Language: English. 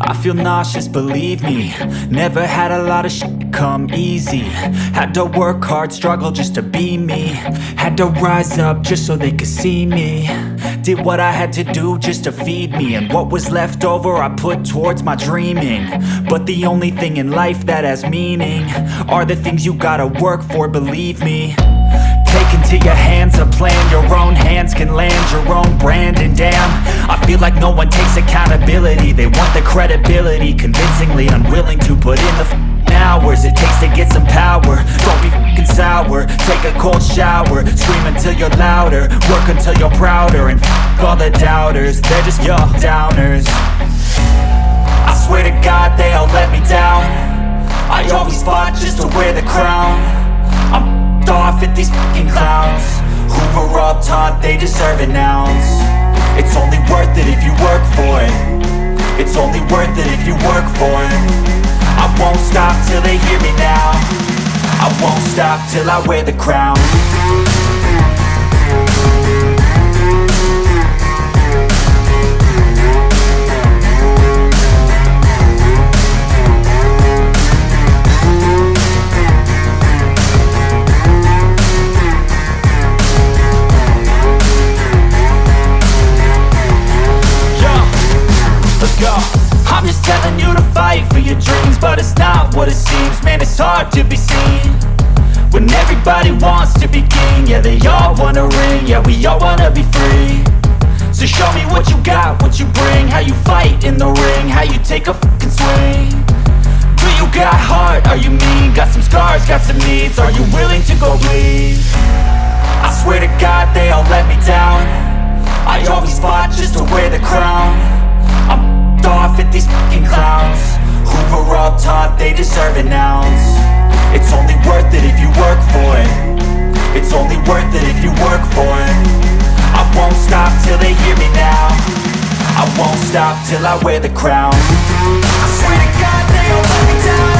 I feel nauseous, believe me. Never had a lot of shit come easy. Had to work hard, struggle just to be me. Had to rise up just so they could see me. Did what I had to do just to feed me. And what was left over I put towards my dreaming. But the only thing in life that has meaning are the things you gotta work for, believe me. Take into your hands a plan. Your own hands can land your own brand. And damn, I feel like no one takes accountability. They want the credibility, convincingly unwilling to put in the hours it takes to get some power. Don't be f***ing sour. Take a cold shower. Scream until you're louder. Work until you're prouder. And f*** all the doubters, they're just your downers. I swear to God they all let me down. I always fought just to wear the crown. I'm off at these fucking clowns who were all taught they deserve an ounce. It's only worth it if you work for it. It's only worth it if you work for it. I won't stop till they hear me now. I won't stop till I wear the crown. I'm just telling you to fight for your dreams, but it's not what it seems. Man, it's hard to be seen when everybody wants to be king. Yeah, they all wanna ring, yeah, we all wanna be free. So show me what you got, what you bring. How you fight in the ring, how you take a fucking swing. Do you got heart, are you mean? Got some scars, got some needs, are you willing to go bleed? I swear to God they all let me down. I always fought just to wear the crown. I'm off at these fucking clowns who were all taught they deserve an ounce. It's only worth it if you work for it. It's only worth it if you work for it. I won't stop till they hear me now. I won't stop till I wear the crown. I swear to God they all let me down.